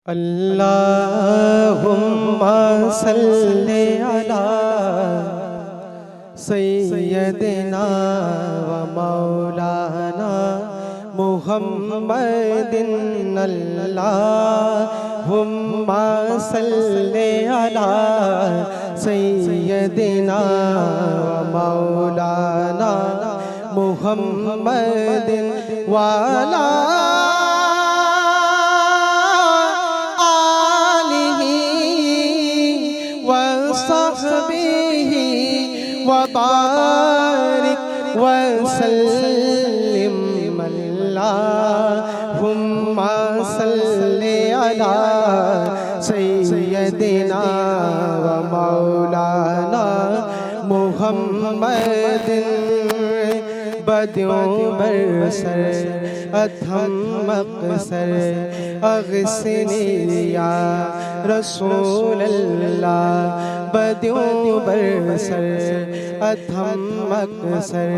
अल्लाहुम्मा सल्ले अला सय्यदिना व मौलाना मुहम्मदिन। अल्लाहुम्मा सल्ले अला सय्यदिना व मौलाना मुहम्मदिन वाला वबारिक वसल्लिम। अल्लाहुम्मा सल्ले अला सय्यदिना व मौलाना मुहम्मदिन। बदियों बरसर अथम मक़सर अग़सिनी या रसूल अल्लाह। बदियों बरसर अथम मक़सर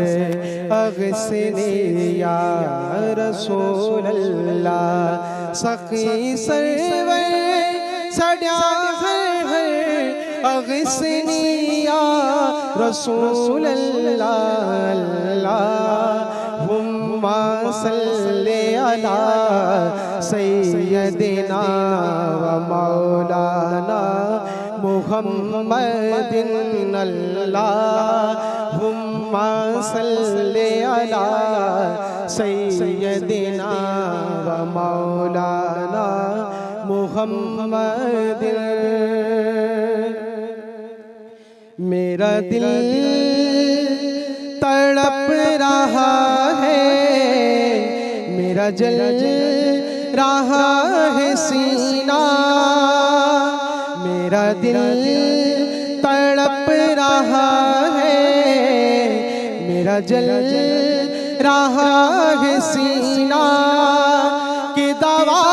अग़सिनी या रसूल अल्लाह। सखी सरवर सड्या हर अग़सिनी या रसूल अल्लाह। अल्लाहुम्मा सल्ले अला सय्यदिना व मौलाना मुहम्मदिन। अल्लाहुम्मा सल्ले अला सय्यदिना व मौलाना मुहम्मदिन। मेरा दिल तड़प रहा है, मेरा जल रहा है सीना। मेरा दिल तड़प रहा है, मेरा जल रहा है सीना। कि दवा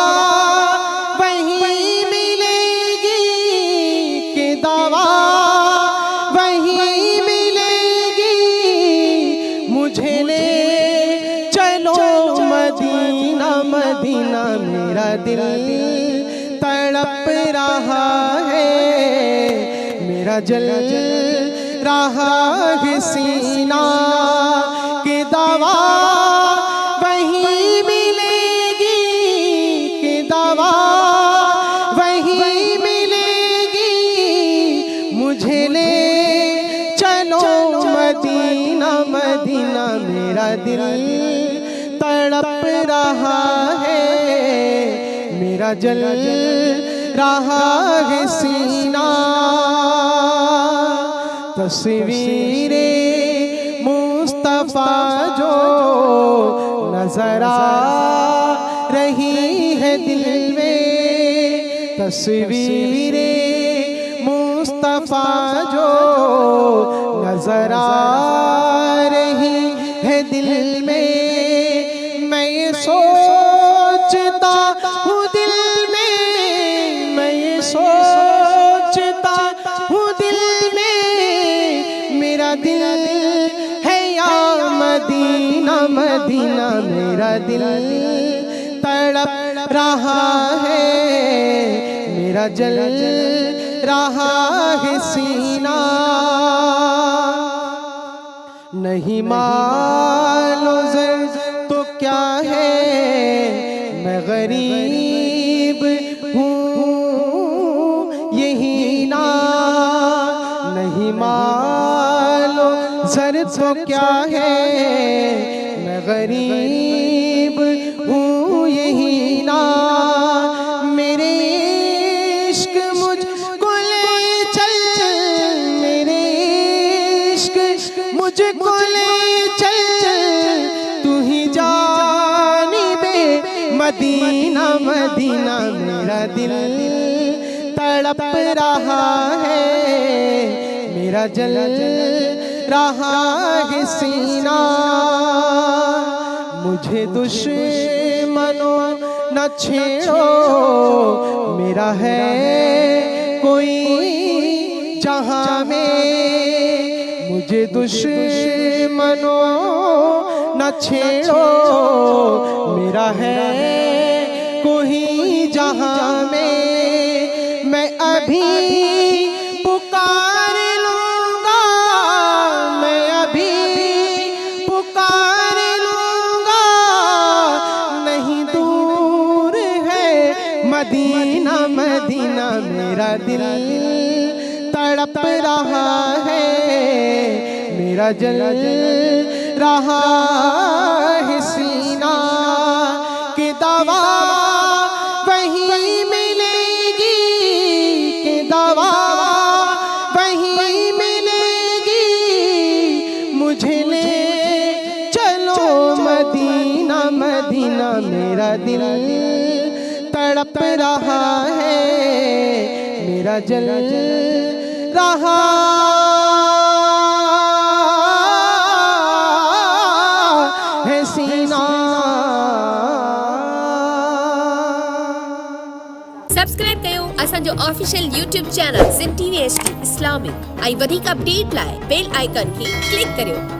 वहीं मिलेगी, कि दवा वहीं मिलेगी। मुझे ले चलो मदीना मदीना। मेरा दिल तड़प रहा है, मेरा जल रहा है सीना। कि दवा वहीं मिलेगी, कि दवा वहीं मिलेगी। मुझे ले चलो मदीना मदीना। मेरा दिल तड़प रहा है, मेरा जल रहा है सीना। तस्वीरे मुस्तफा जो नजर आ रही है दिल में। तस्वीरे मुस्तफा जो नजर आ रही है दिल में। मैं ये सोचता हूँ दिल में, मैं ये सोचता हूँ दिल में। मेरा दिल है या मदीना मदीना। मेरा दिल तड़प रहा है, मेरा जल रहा है सीना। नहीं मालो ज़र तो क्या है, मैं गरीब हूँ यही ना। नहीं मालो ज़र तो क्या है, मैं गरीब हूँ यही ना। मेरे इश्क मुझको ले चल, मेरे इश्क मुझको ले चल। तू ही जानिबे मदीना मदीना। मेरा दिल तड़प रहा है, मेरा जल रहा है सीना। मुझे दुश्मनों न छेड़ो, मेरा है कोई जहां में। मुझे दुश्मनों न छेड़ो, मेरा है कोई जहां में। मदीना मदीना मेरा दिल तड़प रहा है, मेरा जल रहा है सीना कि दवा वहीं मिलेगी, कि दवा वहीं मिलेगी, मुझे ले चलो मदीना मदीना मेरा दिल तड़प रहा है, मेरा जल रहा है सीना। सब्सक्राइब कयो असांजो ऑफिशियल यूट्यूब चैनल ज़िंदगी HD इस्लामिक। ऐं वधीक अपडेट लाइ बेल आइकन खे क्लिक करियो।